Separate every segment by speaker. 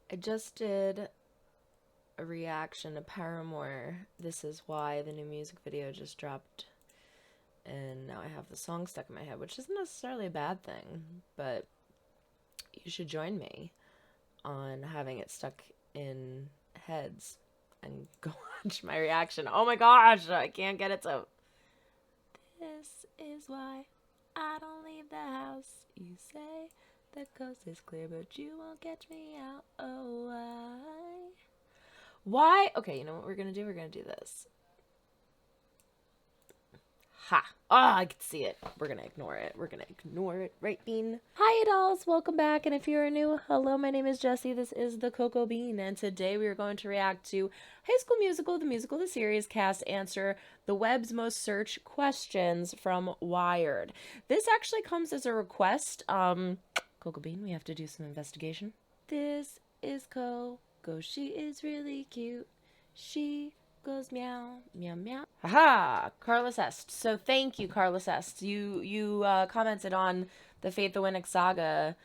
Speaker 1: I just did a reaction to Paramore. This Is Why, the new music video just dropped. And now I have the song stuck in my head, which isn't necessarily a bad thing. But you should join me on having it stuck in heads and go watch my reaction. Oh my gosh, I can't get it to... This is why I don't leave the house. You say the coast is clear, but you won't catch me out. Oh, why? Why? Okay, you know what we're gonna do? We're gonna do this. Ha! Ah, I can see it. We're gonna ignore it. We're gonna ignore it, right, Bean? Hi, dolls. Welcome back. And if you're new, hello, my name is Jessie. This is the Cocoa Bean. And today we are going to react to High School Musical, the series cast answer the web's most searched questions from Wired. This actually comes as a request. Cocoa Bean, we have to do some investigation. This is Coco. She is really cute. She goes meow, meow, meow. Haha, Carlos Est. So thank you, Carlos Est. You commented on the Fate the Winnick Saga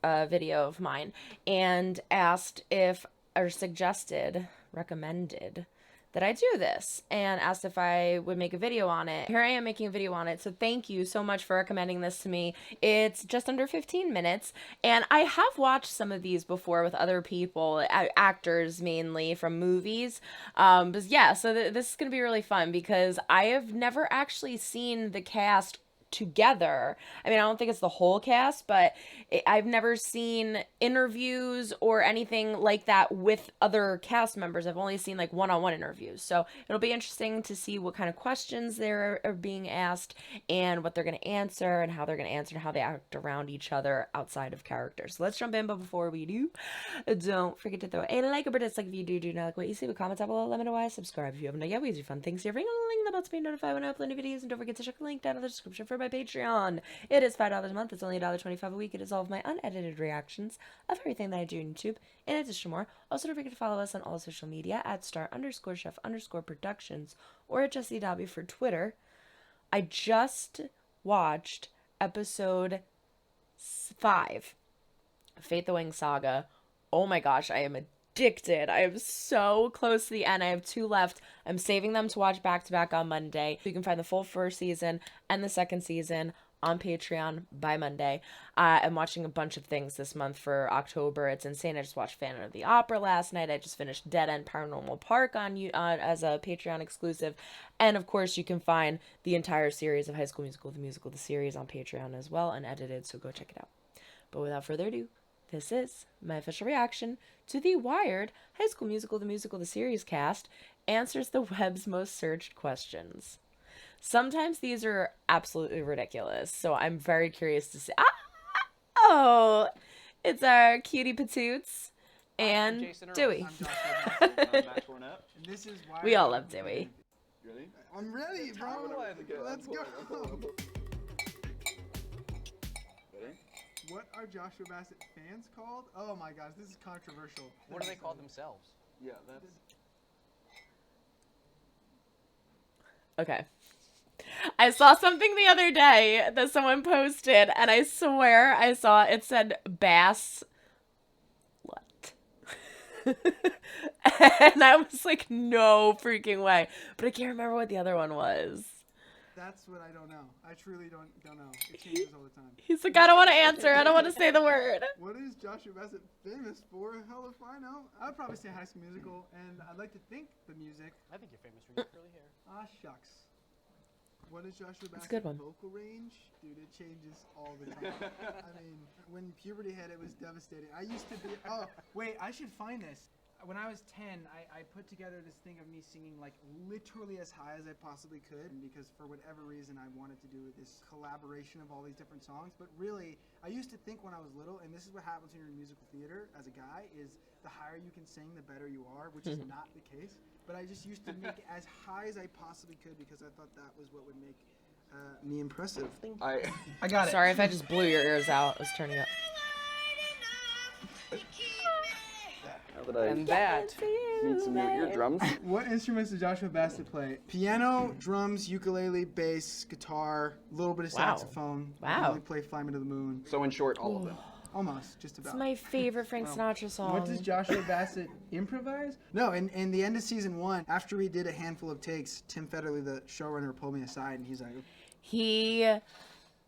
Speaker 1: video of mine and asked if, or suggested, recommended that I do this and asked if I would make a video on it. Here I am making a video on it, so thank you so much for recommending this to me. It's just under 15 minutes, and I have watched some of these before with other people, actors mainly from movies. But yeah, so this is gonna be really fun because I have never actually seen the cast together. I mean, I don't think it's the whole cast, but I've never seen interviews or anything like that with other cast members. I've only seen like one-on-one interviews. So it'll be interesting to see what kind of questions they're being asked and what they're going to answer and how they're going to answer and how they act around each other outside of characters. So let's jump in, but before we do, don't forget to throw a like or dislike if you do not like what you see. With comments down below, let me know why. Subscribe if you haven't yet. We do fun things here. Ring a link the bell to be notified when I upload new videos, and don't forget to check the link down in the description for my Patreon. It is $5 a month. It's only $1.25 a week. It is all of my unedited reactions of everything that I do on YouTube. In addition to more, also don't forget to follow us on all social media at star_chef_productions or at Jessie Dobbie for Twitter. I just watched episode 5 of Fate the Wing Saga. Oh my gosh, I am addicted. I am so close to the end. I have 2 left. I'm saving them to watch back to back on Monday. You can find the full first season and the second season on Patreon by Monday. I'm watching a bunch of things this month for October. It's insane. I just watched Phantom of the Opera last night. I just finished Dead End Paranormal Park on as a Patreon exclusive. And of course, you can find the entire series of High School Musical, the series on Patreon as well, unedited, so go check it out. But without further ado, this is my official reaction to the Wired High School Musical, the series cast answers the web's most searched questions. Sometimes these are absolutely ridiculous, so I'm very curious to see. Oh, it's our cutie patoots and Dewey.
Speaker 2: I'm Matt Cornett.
Speaker 3: And this is why
Speaker 1: We all love Dewey.
Speaker 2: Ready?
Speaker 3: I'm ready, bro. Let's go.
Speaker 2: Ready?
Speaker 3: What are Joshua Bassett fans called? Oh my gosh, this is controversial.
Speaker 4: What do they call themselves?
Speaker 2: Yeah, that's...
Speaker 1: Okay. I saw something the other day that someone posted, and I swear I saw it said Bass. What? And I was like, no freaking way. But I can't remember what the other one was.
Speaker 3: That's what I don't know. I truly don't know. It changes all the time.
Speaker 1: He's like, I don't want to answer. I don't want to say the word.
Speaker 3: What is Joshua Bassett famous for? Hell if I know. I'd probably say High School Musical, and I'd like to think the music.
Speaker 4: I think you're famous for your curly hair.
Speaker 3: Ah, shucks. What is Joshua
Speaker 1: That's a
Speaker 3: Bassett's
Speaker 1: good one.
Speaker 3: vocal range? Dude, it changes all the time. I mean, when puberty hit, it was devastating. I used to be... Oh, wait, I should find this. When I was 10, I put together this thing of me singing, like, literally as high as I possibly could, because for whatever reason, I wanted to do this collaboration of all these different songs. But really, I used to think when I was little, and this is what happens when you're in musical theater as a guy, is the higher you can sing, the better you are, which is not the case. But I just used to make it as high as I possibly could because I thought that was what would make me impressive.
Speaker 2: I
Speaker 3: got it.
Speaker 1: Sorry if I just blew your ears out. I was turning up.
Speaker 2: How did I
Speaker 4: And that
Speaker 2: need some new eardrums?
Speaker 3: What instruments does Joshua Bassett play? Piano, drums, ukulele, bass, guitar, a little bit of
Speaker 1: Wow.
Speaker 3: saxophone.
Speaker 1: Wow.
Speaker 3: I only play Fly Me to the Moon.
Speaker 2: So in short, all of them.
Speaker 3: Almost, just
Speaker 1: It's
Speaker 3: about.
Speaker 1: my favorite Frank Sinatra song.
Speaker 3: What does Joshua Bassett improvise? No, in the end of season 1, after we did a handful of takes, Tim Federle, the showrunner, pulled me aside and he's like,
Speaker 1: He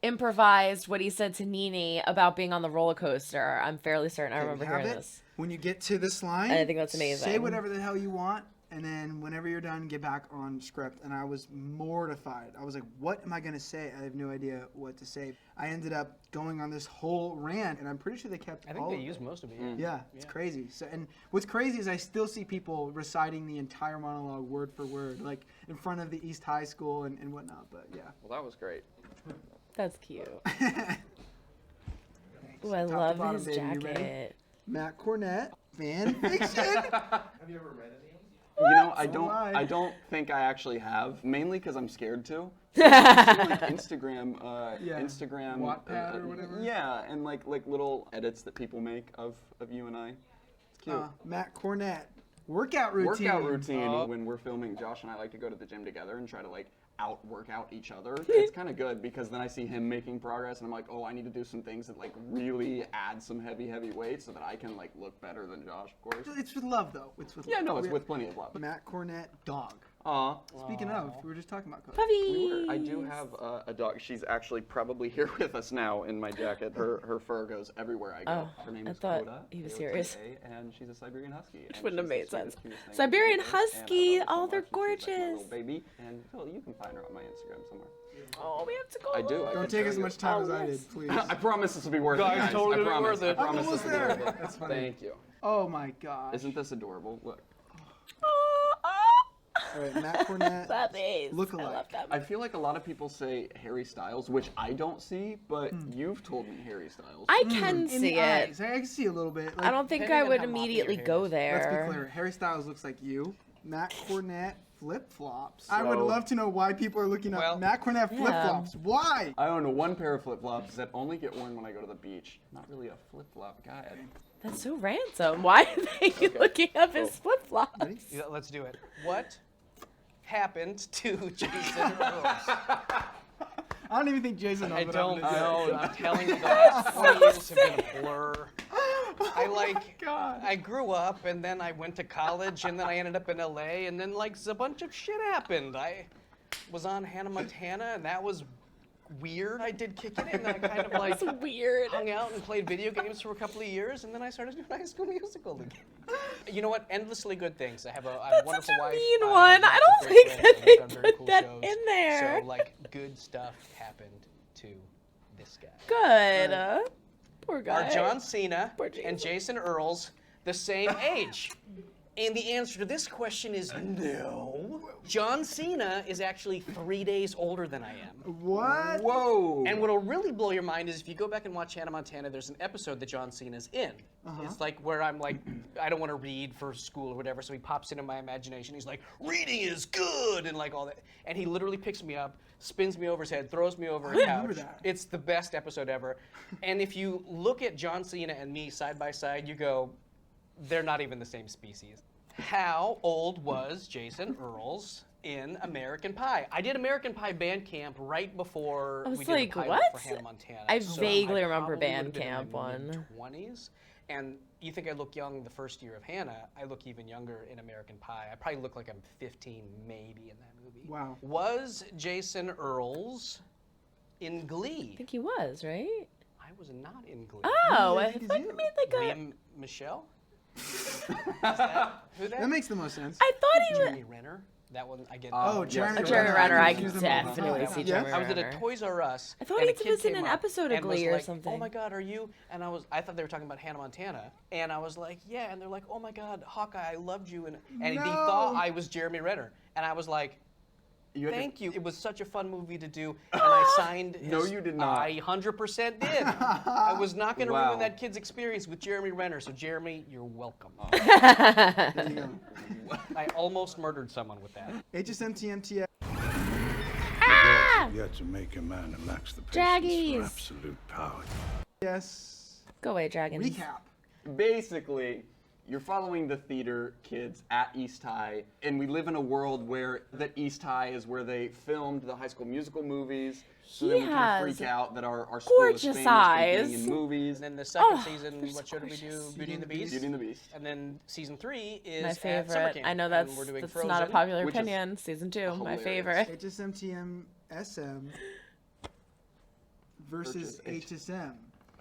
Speaker 1: improvised what he said to Nene about being on the roller coaster. I'm fairly certain I
Speaker 3: "Okay,
Speaker 1: remember
Speaker 3: we have
Speaker 1: hearing
Speaker 3: it.
Speaker 1: this.
Speaker 3: When you get to this line,
Speaker 1: I think that's amazing.
Speaker 3: Say whatever the hell you want, and then whenever you're done, get back on script. And I was mortified. I was like, what am I going to say? I have no idea what to say. I ended up going on this whole rant, and I'm pretty sure they kept
Speaker 4: I think
Speaker 3: all
Speaker 4: they
Speaker 3: of
Speaker 4: used
Speaker 3: it.
Speaker 4: most of it.
Speaker 3: Yeah, it's crazy. So, and what's crazy is I still see people reciting the entire monologue word for word, like in front of the East High School and whatnot. But yeah.
Speaker 2: Well, that was great.
Speaker 1: That's cute.
Speaker 3: Thanks.
Speaker 1: Ooh, I
Speaker 3: Top to
Speaker 1: love
Speaker 3: bottom,
Speaker 1: his
Speaker 3: baby. You ready?
Speaker 1: jacket.
Speaker 3: Matt Cornett, fan fiction.
Speaker 5: Have you ever read any?
Speaker 2: You know, I
Speaker 3: So
Speaker 2: don't.
Speaker 3: am I.
Speaker 2: I don't think I actually have. Mainly because I'm scared to. Like Instagram,
Speaker 3: Yeah.
Speaker 2: Instagram,
Speaker 3: Wattpad or whatever?
Speaker 2: Yeah, and like little edits that people make of you and I. It's cute.
Speaker 3: Matt Cornett, workout routine.
Speaker 2: Workout routine.
Speaker 4: Oh.
Speaker 2: When we're filming, Josh and I like to go to the gym together and try to like out-workout each other. It's kind of good because then I see him making progress and I'm like, oh, I need to do some things that like really add some heavy weight so that I can like look better than Josh, of course.
Speaker 3: It's with love, though. It's with
Speaker 2: Yeah,
Speaker 3: love.
Speaker 2: no, it's with plenty of love.
Speaker 3: Matt Cornett, dog.
Speaker 2: Aw.
Speaker 3: Speaking of, we were just talking about Coach.
Speaker 1: Puppies.
Speaker 2: I do have a dog. She's actually probably here with us now in my jacket. Her fur goes everywhere I go.
Speaker 1: Oh,
Speaker 2: Her name
Speaker 1: I
Speaker 2: is
Speaker 1: thought
Speaker 2: Coda,
Speaker 1: he was
Speaker 2: K-O-T-A,
Speaker 1: serious.
Speaker 2: and she's a Siberian Husky.
Speaker 1: Which wouldn't have made sense.
Speaker 2: Thing
Speaker 1: Siberian
Speaker 2: ever, and I
Speaker 1: Husky,
Speaker 2: love her so
Speaker 1: oh, they're
Speaker 2: much, and she's like my
Speaker 1: gorgeous.
Speaker 2: little baby, and Phil, you can find her on my Instagram somewhere.
Speaker 1: Oh, we have to go.
Speaker 2: I do. I
Speaker 3: Don't
Speaker 2: can
Speaker 3: take
Speaker 2: show
Speaker 3: as
Speaker 2: you.
Speaker 3: much time
Speaker 1: Oh,
Speaker 3: as I
Speaker 1: yes.
Speaker 3: did, please.
Speaker 2: I promise this will be worth it,
Speaker 4: Guys,
Speaker 2: guys.
Speaker 4: totally
Speaker 2: I promise.
Speaker 4: worth it.
Speaker 2: I promise
Speaker 3: almost
Speaker 2: this will be
Speaker 3: there.
Speaker 2: worth it.
Speaker 3: That's funny.
Speaker 2: Thank you.
Speaker 3: Oh my gosh.
Speaker 2: Isn't this adorable? Look.
Speaker 3: All right, Matt Cornett.
Speaker 1: That face.
Speaker 3: Look
Speaker 1: I
Speaker 3: alike.
Speaker 1: love that.
Speaker 2: I feel like a lot of people say Harry Styles, which I don't see, but you've told me Harry Styles.
Speaker 1: I can
Speaker 3: In
Speaker 1: see
Speaker 3: the
Speaker 1: it.
Speaker 3: eyes. I can see a little bit.
Speaker 1: I don't think
Speaker 4: depending
Speaker 1: I
Speaker 4: on
Speaker 1: would
Speaker 4: how moppy your
Speaker 1: immediately
Speaker 4: hair
Speaker 1: go
Speaker 4: is.
Speaker 1: there.
Speaker 3: Let's be clear. Harry Styles looks like you. Matt Cornett flip-flops. I would
Speaker 2: So-
Speaker 3: love to know why people are looking up
Speaker 4: Well,
Speaker 3: Matt Cornett flip-flops. Why?
Speaker 2: I own one pair of flip-flops that only get worn when I go to the beach. Not really a flip-flop guy.
Speaker 1: That's so ransom. Why are they looking up his flip flops?
Speaker 4: Yeah, let's do it. What happened to Jason Earles?
Speaker 3: I don't even think Jason knows
Speaker 4: I
Speaker 3: what
Speaker 4: don't
Speaker 3: happened to
Speaker 4: know. I'm telling you, the last 20 years have been a blur. I like,
Speaker 3: God.
Speaker 4: I grew up and then I went to college and then I ended up in LA and then like a bunch of shit happened. I was on Hannah Montana and that was weird. I did kick it and then I kind of like
Speaker 1: That's weird.
Speaker 4: hung out and played video games for a couple of years and then I started doing High School Musical again. You know what? Endlessly good things. I have a
Speaker 1: That's
Speaker 4: wonderful
Speaker 1: such a
Speaker 4: wife.
Speaker 1: mean
Speaker 4: I have
Speaker 1: one. I
Speaker 4: lots of
Speaker 1: don't
Speaker 4: great
Speaker 1: think
Speaker 4: friends,
Speaker 1: that
Speaker 4: and
Speaker 1: they
Speaker 4: we've done very
Speaker 1: put
Speaker 4: cool
Speaker 1: that
Speaker 4: shows.
Speaker 1: in there.
Speaker 4: So like good stuff happened to this guy.
Speaker 1: Good. Poor guy.
Speaker 4: Are John Cena
Speaker 1: Poor Jason.
Speaker 4: and Jason Earles the same age? And the answer to this question is no. John Cena is actually 3 days older than I am.
Speaker 3: What?
Speaker 2: Whoa!
Speaker 4: And what'll really blow your mind is if you go back and watch Hannah Montana, there's an episode that John Cena's in. It's like where I'm like, I don't want to read for school or whatever, so he pops into my imagination. He's like, reading is good, and like all that. And he literally picks me up, spins me over his head, throws me over a
Speaker 3: remember
Speaker 4: couch.
Speaker 3: that.
Speaker 4: It's the best episode ever. And if you look at John Cena and me side by side, you go, they're not even the same species. How old was Jason Earles in American Pie? I did American Pie band camp right before
Speaker 1: I was
Speaker 4: we did
Speaker 1: like,
Speaker 4: the pilot
Speaker 1: what?
Speaker 4: for Hannah Montana.
Speaker 1: I
Speaker 4: So
Speaker 1: vaguely remember
Speaker 4: probably
Speaker 1: band
Speaker 4: would've been in
Speaker 1: camp
Speaker 4: my
Speaker 1: one.
Speaker 4: mid-20s. And you think I look young the first year of Hannah, I look even younger in American Pie. I probably look like I'm 15 maybe in that movie.
Speaker 3: Wow.
Speaker 4: Was Jason Earles in Glee?
Speaker 1: I think he was, right?
Speaker 4: I was not in Glee.
Speaker 1: Oh,
Speaker 3: I
Speaker 1: I
Speaker 3: think
Speaker 1: thought
Speaker 3: it's
Speaker 1: you
Speaker 3: you.
Speaker 1: made like a.
Speaker 4: Liam Michelle? Is that who that?
Speaker 3: That makes the most sense.
Speaker 1: I thought he was.
Speaker 4: Jeremy Renner. That one I get.
Speaker 3: Oh,
Speaker 2: yes.
Speaker 3: Jeremy
Speaker 1: Jeremy
Speaker 3: Renner.
Speaker 1: Renner, I
Speaker 3: confuse
Speaker 1: can
Speaker 3: them all the
Speaker 1: definitely
Speaker 3: time.
Speaker 1: see
Speaker 3: Yes.
Speaker 1: Jeremy
Speaker 4: I was at a
Speaker 1: Renner.
Speaker 4: Toys R Us.
Speaker 1: I thought
Speaker 4: and
Speaker 1: he
Speaker 4: a kid
Speaker 1: was in
Speaker 4: came
Speaker 1: an
Speaker 4: up
Speaker 1: episode of
Speaker 4: and was
Speaker 1: Glee or
Speaker 4: like,
Speaker 1: something.
Speaker 4: Oh my God, are you? And I thought they were talking about Hannah Montana, and I was like, yeah. And they're like, oh my God, Hawkeye, I loved you, and he
Speaker 3: No.
Speaker 4: thought I was Jeremy Renner, and I was like,
Speaker 2: You had to-
Speaker 4: thank you. It was such a fun movie to do, and I signed.
Speaker 2: No,
Speaker 4: his-
Speaker 2: you did not.
Speaker 4: I 100% did. I was not going to
Speaker 2: Wow.
Speaker 4: ruin that kid's experience with Jeremy Renner. So Jeremy, you're welcome.
Speaker 3: There you go.
Speaker 4: I almost murdered someone with that.
Speaker 3: HSMTMTS.
Speaker 1: Ah!
Speaker 6: Yet to make a man who lacks the
Speaker 1: Draggies.
Speaker 6: patience for absolute power.
Speaker 3: Yes.
Speaker 1: Go away, dragons.
Speaker 3: Recap.
Speaker 2: Basically, You're following the theater kids at East High, and we live in a world where that East High is where they filmed the High School Musical movies. So then we can freak out that our school is famous for being in movies.
Speaker 4: And then the second season, what show did we do? Beauty and the Beast.
Speaker 2: Beauty and the Beast.
Speaker 4: And then season 3 is
Speaker 1: My
Speaker 4: at Summer
Speaker 1: favorite.
Speaker 4: Camp.
Speaker 1: I know
Speaker 4: And
Speaker 1: that's
Speaker 4: we're doing
Speaker 1: not a popular
Speaker 2: which is
Speaker 1: opinion. Season 2, my
Speaker 2: hilarious.
Speaker 1: favorite.
Speaker 3: HSMTMSM versus HSM.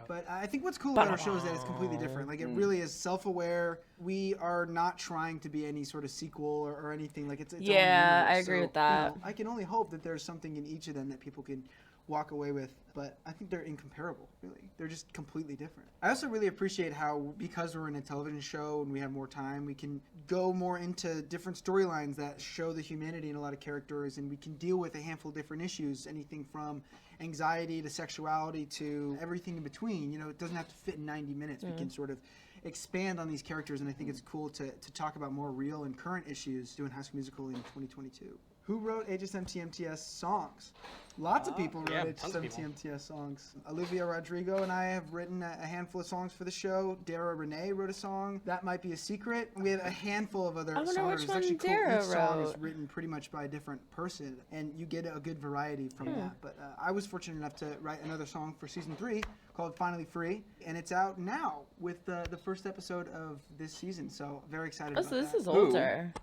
Speaker 3: But I think what's cool about our show is that it's completely different. Like, it really is self-aware. We are not trying to be any sort of sequel or anything. Like, it's
Speaker 1: Yeah,
Speaker 3: own
Speaker 1: I agree with that.
Speaker 3: I can only hope that there's something in each of them that people can walk away with. But I think they're incomparable, really. They're just completely different. I also really appreciate how, because we're in a television show and we have more time, we can go more into different storylines that show the humanity in a lot of characters, and we can deal with a handful of different issues, anything from anxiety to sexuality to everything in between. You know, it doesn't have to fit in 90 minutes. We can sort of expand on these characters, and I think it's cool to talk about more real and current issues doing High School Musical in 2022. Who wrote HSMTMTS songs? Lots of people wrote HSMTMTS songs. Olivia Rodrigo and I have written a handful of songs for the show. Dara Renee wrote a song. That might be a secret. We have a handful of other
Speaker 1: I wonder
Speaker 3: songs.
Speaker 1: which
Speaker 3: It's
Speaker 1: one
Speaker 3: actually cool.
Speaker 1: Dara
Speaker 3: Each song is
Speaker 1: wrote.
Speaker 3: written pretty much by a different person, and you get a good variety from that. But I was fortunate enough to write another song for season 3 called Finally Free, and it's out now with the first episode of this season. So very excited
Speaker 1: Oh,
Speaker 3: about
Speaker 1: so this
Speaker 3: that.
Speaker 1: is older.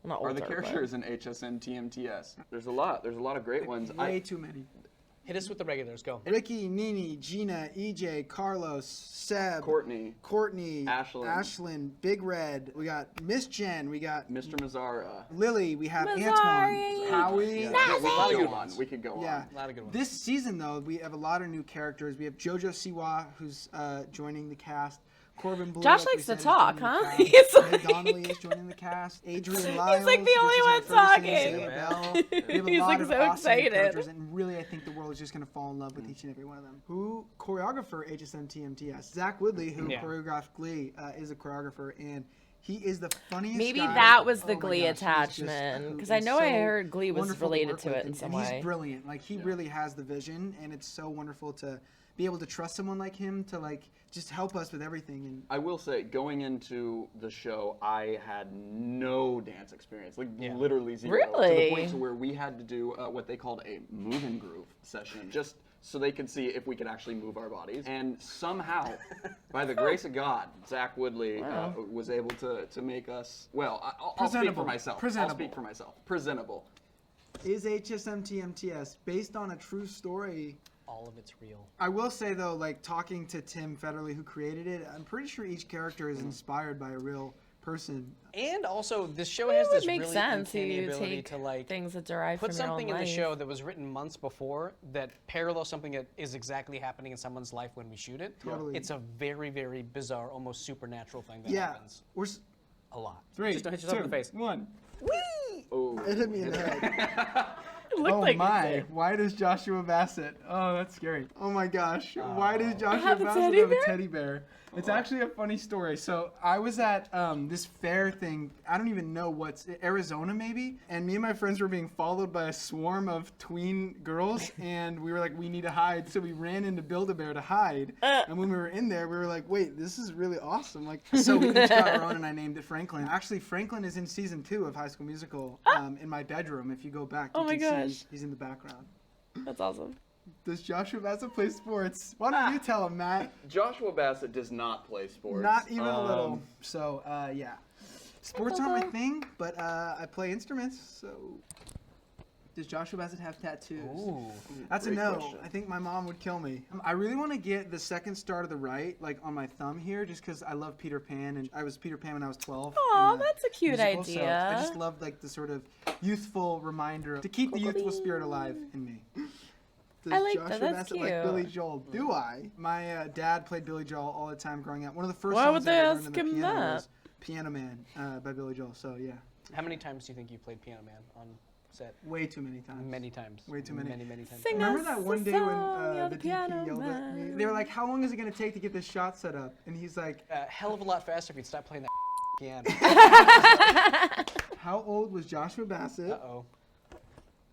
Speaker 1: Well, not
Speaker 2: Are
Speaker 1: older,
Speaker 2: the characters in HSMTMTS? There's a lot of great ones.
Speaker 3: Way too many.
Speaker 4: Hit us with the regulars. Go.
Speaker 3: Ricky, Nini, Gina, EJ, Carlos, Seb,
Speaker 2: Courtney,
Speaker 3: Ashlyn, Big Red. We got Miss Jen. We got
Speaker 2: Mr. Mazzara.
Speaker 3: Lily. We have
Speaker 1: Mazzari.
Speaker 3: Antoine, Howie.
Speaker 2: Yeah,
Speaker 4: A lot of good
Speaker 2: on.
Speaker 4: ones.
Speaker 2: We could go
Speaker 3: Yeah.
Speaker 2: on.
Speaker 4: A lot of good ones.
Speaker 3: This season, though, we have a lot of new characters. We have JoJo Siwa, who's joining the cast. Corbin Blue.
Speaker 1: Josh
Speaker 3: like we
Speaker 1: likes to
Speaker 3: said, is
Speaker 1: talk,
Speaker 3: joining the
Speaker 1: huh?
Speaker 3: cast.
Speaker 1: He's
Speaker 3: Meg
Speaker 1: like-
Speaker 3: Donnelly is joining the cast. Adrian Lyles.
Speaker 1: like the only
Speaker 3: Richard
Speaker 1: one
Speaker 3: Ferguson,
Speaker 1: talking.
Speaker 3: Sarah Bell. We have a
Speaker 1: He's,
Speaker 3: lot
Speaker 1: like,
Speaker 3: of
Speaker 1: so
Speaker 3: awesome
Speaker 1: excited.
Speaker 3: characters, and really, I think the world is just going to fall in love with each and every one of them. Who choreographer HSMTMTS? Zach Woodley, who choreographed Glee, is a choreographer, and he is the funniest
Speaker 1: Maybe
Speaker 3: guy.
Speaker 1: that was the
Speaker 3: Oh my
Speaker 1: Glee
Speaker 3: gosh, he's just-
Speaker 1: attachment, 'cause
Speaker 3: who
Speaker 1: I
Speaker 3: is
Speaker 1: know I
Speaker 3: so
Speaker 1: heard Glee was
Speaker 3: wonderful to
Speaker 1: related
Speaker 3: work
Speaker 1: to
Speaker 3: with,
Speaker 1: it in
Speaker 3: and
Speaker 1: some
Speaker 3: he's
Speaker 1: way.
Speaker 3: brilliant. Like, he really has the vision, and it's so wonderful to be able to trust someone like him to, like, just help us with everything. And
Speaker 2: I will say, going into the show, I had no dance experience, like literally zero. To
Speaker 1: Really?
Speaker 2: the point to where we had to do what they called a move and groove session, just so they could see if we could actually move our bodies. And somehow, by the grace of God, Zach Woodley was able to make us, well, I'll speak for
Speaker 3: Presentable.
Speaker 2: myself. I'll
Speaker 3: Presentable.
Speaker 2: speak for myself. Presentable.
Speaker 3: is HSMTMTS based on a true story?
Speaker 4: All of it's real.
Speaker 3: I will say, though, like, talking to Tim Federle, who created it, I'm pretty sure each character is inspired by a real person.
Speaker 4: And also, this show
Speaker 1: It
Speaker 4: has
Speaker 1: would
Speaker 4: this
Speaker 1: make
Speaker 4: really
Speaker 1: sense.
Speaker 4: uncanny
Speaker 1: You
Speaker 4: ability
Speaker 1: take
Speaker 4: to, like,
Speaker 1: things that derive
Speaker 4: put
Speaker 1: from your own
Speaker 4: something in the
Speaker 1: life.
Speaker 4: show that was written months before that parallels something that is exactly happening in someone's life when we shoot it.
Speaker 3: Totally.
Speaker 4: It's a very, very bizarre, almost supernatural thing that
Speaker 3: Yeah.
Speaker 4: happens
Speaker 3: We're
Speaker 4: a lot.
Speaker 3: 3,
Speaker 4: Just don't hit yourself in the face.
Speaker 3: 1.
Speaker 2: Oh.
Speaker 3: It hit me in the head.
Speaker 1: It looked
Speaker 3: Oh
Speaker 1: like it
Speaker 3: my!
Speaker 1: did.
Speaker 3: Why does Joshua Bassett? Oh, that's scary. Oh my gosh! Why does Joshua
Speaker 1: Have a
Speaker 3: Bassett
Speaker 1: teddy
Speaker 3: have a
Speaker 1: bear?
Speaker 3: teddy bear? It's actually a funny story. So I was at this fair thing. I don't even know what's Arizona maybe. And me and my friends were being followed by a swarm of tween girls, and we were like, we need to hide. So we ran into Build-A-Bear to hide. And when we were in there, we were like, wait, this is really awesome. Like, so we each got our own, and I named it Franklin. Actually, Franklin is in season 2 of High School Musical in my bedroom. If you go back,
Speaker 1: Oh
Speaker 3: you
Speaker 1: my
Speaker 3: can see
Speaker 1: gosh.
Speaker 3: he's in the background.
Speaker 1: That's awesome.
Speaker 3: Does Joshua Bassett play sports? Why don't you tell him, Matt?
Speaker 2: Joshua Bassett does not play sports.
Speaker 3: Not even a little. So, yeah. Sports aren't my thing, but I play instruments, so... Does Joshua Bassett have tattoos?
Speaker 4: Ooh.
Speaker 3: That's a
Speaker 2: Great
Speaker 3: no.
Speaker 2: question.
Speaker 3: I think my mom would kill me. I really want to get the second star to the right, like on my thumb here, just because I love Peter Pan, and I was Peter Pan when I was 12.
Speaker 1: Aw,
Speaker 3: in the
Speaker 1: that's a cute
Speaker 3: musical, so
Speaker 1: idea.
Speaker 3: I just love, like, the sort of youthful reminder to keep the youthful spirit alive in me. Does
Speaker 1: I like
Speaker 3: Joshua
Speaker 1: that. That's
Speaker 3: Bassett like
Speaker 1: cute.
Speaker 3: Billy Joel? Do I? My dad played Billy Joel all the time growing up. One of the first
Speaker 1: Why
Speaker 3: songs
Speaker 1: would they
Speaker 3: I ever learned
Speaker 1: ask
Speaker 3: on the
Speaker 1: him
Speaker 3: piano
Speaker 1: that?
Speaker 3: was Piano Man by Billy Joel. So yeah,
Speaker 4: How many times do you think you played Piano Man on set?
Speaker 3: way too many times.
Speaker 4: Many times.
Speaker 3: Way too many.
Speaker 4: Many, many times.
Speaker 1: Sing
Speaker 3: Remember
Speaker 1: us
Speaker 3: that
Speaker 1: a
Speaker 3: one day when
Speaker 1: song, you're
Speaker 3: the
Speaker 1: the
Speaker 3: DP
Speaker 1: piano
Speaker 3: yelled at me?
Speaker 1: man.
Speaker 3: They were like, "How long is it gonna take to get this shot set up?" And he's like,
Speaker 4: Hell of a lot faster if you'd stop playing that piano.
Speaker 3: "How old was Joshua Bassett
Speaker 4: Uh-oh.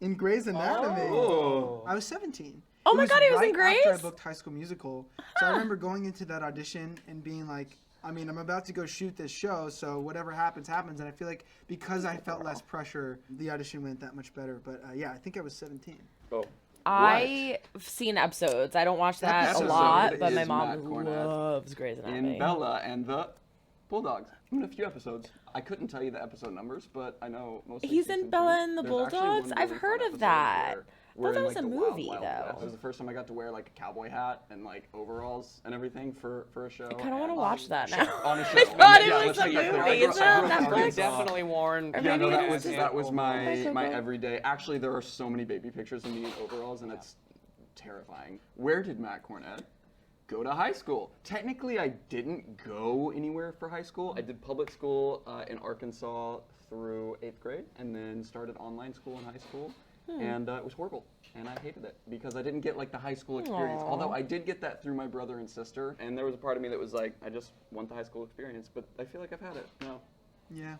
Speaker 3: in Grey's Anatomy?"
Speaker 2: Oh.
Speaker 3: I was 17.
Speaker 1: Oh
Speaker 3: It
Speaker 1: my
Speaker 3: was
Speaker 1: God, he was in
Speaker 3: right after I
Speaker 1: Grace?
Speaker 3: booked High School Musical. So I remember going into that audition and being like, I mean, I'm about to go shoot this show, so whatever happens, happens. And I feel like because I felt less pressure, the audition went that much better. But yeah, I think I was 17.
Speaker 2: Oh.
Speaker 1: I've seen episodes. I don't watch that a
Speaker 2: episode
Speaker 1: lot, but my
Speaker 2: is
Speaker 1: mom
Speaker 2: Matt Cornett
Speaker 1: loves Grey's Anatomy.
Speaker 2: In Bella and the Bulldogs. In a few episodes. I couldn't tell you the episode numbers, but I know most of
Speaker 1: He's
Speaker 2: season
Speaker 1: in Bella
Speaker 2: 2.
Speaker 1: and the
Speaker 2: There's actually one
Speaker 1: Bulldogs? I've
Speaker 2: really
Speaker 1: heard
Speaker 2: fun
Speaker 1: of
Speaker 2: episode
Speaker 1: that.
Speaker 2: where
Speaker 1: I
Speaker 2: we're
Speaker 1: thought
Speaker 2: in,
Speaker 1: that was
Speaker 2: like,
Speaker 1: a
Speaker 2: the Wild,
Speaker 1: movie,
Speaker 2: Wild
Speaker 1: though.
Speaker 2: West. It was the first time I got to wear like a cowboy hat and like overalls and everything for a show.
Speaker 1: I kind of want to
Speaker 2: and-
Speaker 1: watch that now.
Speaker 2: On a show.
Speaker 1: I thought
Speaker 2: Yeah,
Speaker 1: it was
Speaker 2: let's
Speaker 1: a
Speaker 2: take that
Speaker 1: movie.
Speaker 2: there.
Speaker 1: Is it on
Speaker 2: I grew up
Speaker 1: Netflix?
Speaker 4: Definitely worn.
Speaker 1: Or
Speaker 2: Yeah, no,
Speaker 1: maybe
Speaker 2: that
Speaker 1: it's
Speaker 2: was my
Speaker 1: Coco.
Speaker 2: everyday. Actually, there are so many baby pictures of me in overalls, and it's terrifying. Where did Matt Cornett go to high school? Technically, I didn't go anywhere for high school. I did public school in Arkansas through 8th grade, and then started online school in high school, and it was horrible. And I hated it because I didn't get like the high school experience.
Speaker 1: Aw.
Speaker 2: Although I did get that through my brother and sister, and there was a part of me that was like, I just want the high school experience. But I feel like I've had it. No.
Speaker 3: Yeah,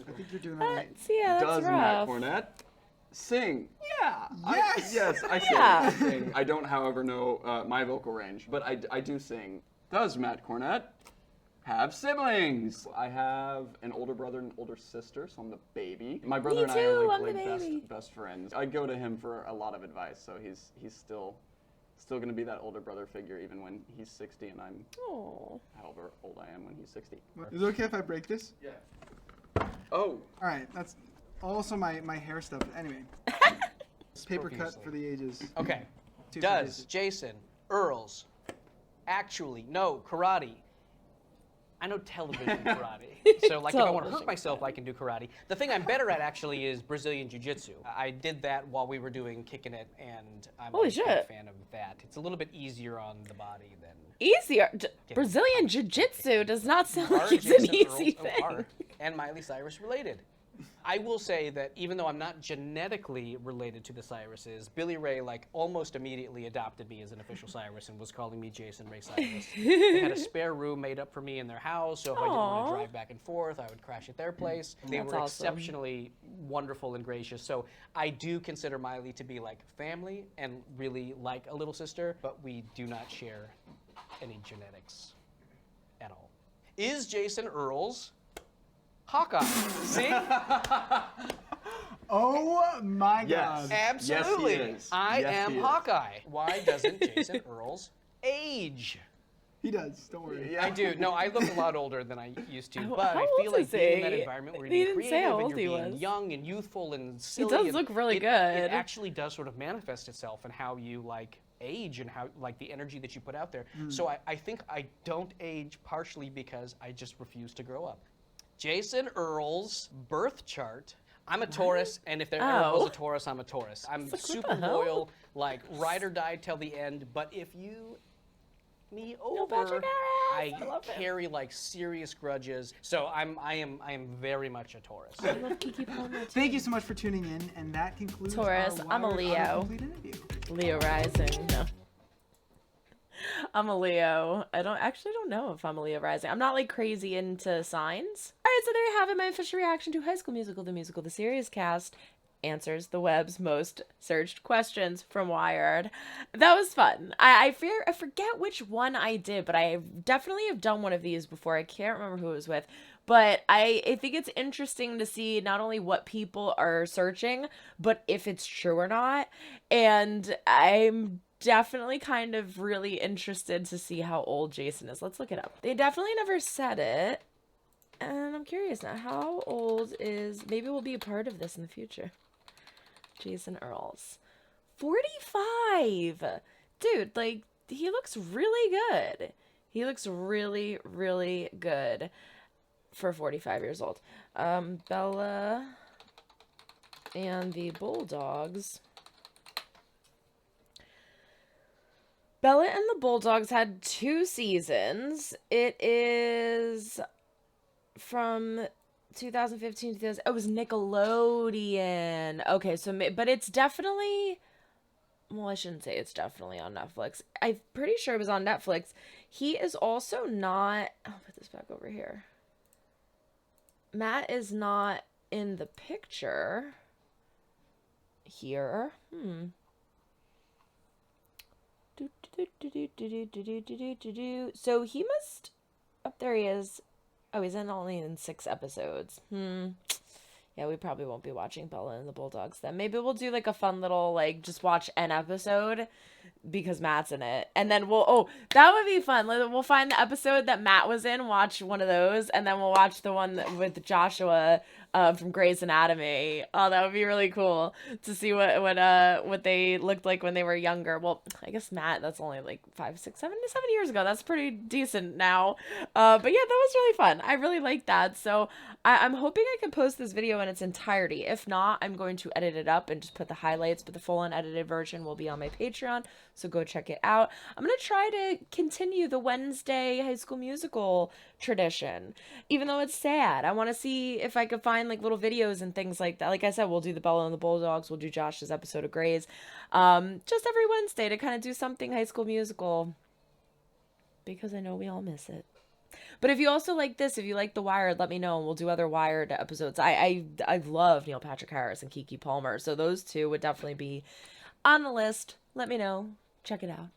Speaker 3: I think you're doing all right.
Speaker 1: That's, yeah, that's
Speaker 2: Does
Speaker 1: rough.
Speaker 2: Matt Cornett sing? Yeah.
Speaker 3: Yes!
Speaker 2: Yes, I sing.
Speaker 1: Yeah.
Speaker 2: I sing. I don't, however, know my vocal range, but I do sing. Does Matt Cornett have siblings? I have an older brother and an older sister, so I'm the baby. My brother
Speaker 1: Me
Speaker 2: and I
Speaker 1: too,
Speaker 2: are
Speaker 1: I'm the
Speaker 2: like
Speaker 1: baby.
Speaker 2: best friends. I go to him for a lot of advice, so he's still going to be that older brother figure even when he's 60 and I'm
Speaker 1: Oh.
Speaker 2: however old I am when he's 60.
Speaker 3: Is it okay if I break this?
Speaker 5: Yeah.
Speaker 2: Oh.
Speaker 3: All right, that's also my hair stuff. Anyway, paper cut
Speaker 4: Profusely.
Speaker 3: for the ages.
Speaker 4: Okay.
Speaker 3: Two for the
Speaker 4: Does
Speaker 3: ages.
Speaker 4: Jason Earles actually know karate? I know television karate. So, like, if I want to hurt
Speaker 1: Television
Speaker 4: myself, I can do karate. The thing I'm better at, actually, is Brazilian Jiu-Jitsu. I did that while we were doing Kicking It, and I'm
Speaker 1: Holy
Speaker 4: a big
Speaker 1: shit.
Speaker 4: fan of that. It's a little bit easier on the body than...
Speaker 1: Easier. Brazilian Jiu-Jitsu does not sound
Speaker 4: Are
Speaker 1: like it's
Speaker 4: Jason
Speaker 1: an easy
Speaker 4: Earles
Speaker 1: thing.
Speaker 4: are, and Miley Cyrus related. I will say that even though I'm not genetically related to the Cyruses, Billy Ray like almost immediately adopted me as an official Cyrus and was calling me Jason Ray Cyrus. They had a spare room made up for me in their house, so if I didn't want
Speaker 1: Aw.
Speaker 4: to drive back and forth, I would crash at their place. They
Speaker 1: That's
Speaker 4: were
Speaker 1: awesome.
Speaker 4: exceptionally wonderful and gracious. So I do consider Miley to be like family and really like a little sister, but we do not share any genetics at all. Is Jason Earles Hawkeye? See?
Speaker 3: Oh my
Speaker 2: Yes.
Speaker 3: God!
Speaker 4: Absolutely.
Speaker 2: Yes, he is.
Speaker 4: I
Speaker 2: Yes,
Speaker 4: am
Speaker 2: he is.
Speaker 4: Hawkeye. Why doesn't Jason Earles age?
Speaker 3: He does. Don't worry.
Speaker 2: Yeah.
Speaker 4: I do. No, I look a lot older than I used to,
Speaker 1: How
Speaker 4: but I
Speaker 1: old
Speaker 4: feel like
Speaker 1: is
Speaker 4: being in that
Speaker 1: he?
Speaker 4: environment where
Speaker 1: He
Speaker 4: you're
Speaker 1: didn't
Speaker 4: being
Speaker 1: say how
Speaker 4: creative
Speaker 1: old
Speaker 4: and
Speaker 1: he
Speaker 4: you're being
Speaker 1: was.
Speaker 4: young and youthful and silly.
Speaker 1: does
Speaker 4: and
Speaker 1: look really
Speaker 4: it
Speaker 1: good.
Speaker 4: actually does sort of manifest itself in how you like age and how like the energy that you put out there.
Speaker 1: Hmm.
Speaker 4: So I think I don't age partially because I just refuse to grow up. Jason Earles' birth chart. I'm a Taurus, and if there ever was
Speaker 1: Oh.
Speaker 4: a Taurus, I'm a Taurus. I'm
Speaker 1: It's like, what
Speaker 4: super
Speaker 1: the hell?
Speaker 4: loyal, like ride or die till the end. But if you me
Speaker 1: Neil
Speaker 4: over,
Speaker 1: Patrick Harris! I love him.
Speaker 4: carry like serious grudges. So I am very much a Taurus.
Speaker 1: I love Kiki Palmer too.
Speaker 3: Thank you so much for tuning in, and that concludes
Speaker 1: Taurus,
Speaker 3: our
Speaker 1: I'm a
Speaker 3: Wired
Speaker 1: Leo.
Speaker 3: Autocomplete interview.
Speaker 1: Leo rising. No. I'm a Leo. I don't know if I'm a Leo rising. I'm not like crazy into signs. All right, so there you have it. My official reaction to High School Musical, the musical, the series cast answers the web's most searched questions from Wired. That was fun. I forget which one I did, but I definitely have done one of these before. I can't remember who it was with. But I think it's interesting to see not only what people are searching, but if it's true or not. And I'm definitely kind of really interested to see how old Jason is. Let's look it up. They definitely never said it. And I'm curious now, how old is... Maybe we'll be a part of this in the future. Jason Earles. 45! Dude, like, he looks really good. He looks really, really good for 45 years old. Bella and the Bulldogs. Bella and the Bulldogs had 2 seasons. It is from 2015 to 2000. Oh, it was Nickelodeon. Okay, so but it's definitely... Well, I shouldn't say it's definitely on Netflix. I'm pretty sure it was on Netflix. He is also not... I'll put this back over here. Matt is not in the picture here. So he must. Oh, there he is. Oh, he's only in 6 episodes. Yeah, we probably won't be watching Bella and the Bulldogs then. Maybe we'll do like a fun little like just watch an episode because Matt's in it. And then that would be fun. We'll find the episode that Matt was in, watch one of those, and then we'll watch the one with Joshua from Grey's Anatomy. Oh, that would be really cool to see what they looked like when they were younger. Well, I guess Matt, that's only like 5, 6, 7 years ago. That's pretty decent now. But yeah, that was really fun. I really liked that. So I'm hoping I can post this video in its entirety. If not, I'm going to edit it up and just put the highlights, but the full unedited version will be on my Patreon, so go check it out. I'm going to try to continue the Wednesday High School Musical tradition, even though it's sad. I want to see if I could find like little videos and things like that. Like I said, we'll do the Bella and the Bulldogs, we'll do Josh's episode of Grey's, just every Wednesday to kind of do something High School Musical, because I know we all miss it. But if you also like this, if you like The Wired, let me know, and we'll do other Wired episodes. I love Neil Patrick Harris and Keke Palmer, so those two would definitely be on the list. Let me know. Check it out.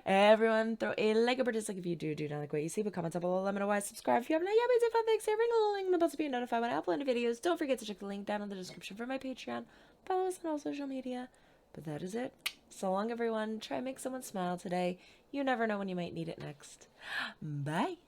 Speaker 1: Everyone, throw a like or dislike if you do not like what you see, but comment down below, let me know why. Subscribe if you haven't yet. But fun things, ring a little link in the bell to be notified when I upload new videos. Don't forget to check the link down in the description for my Patreon. Follow us on all social media. But that is it. So long, everyone. Try and make someone smile today. You never know when you might need it next. Bye.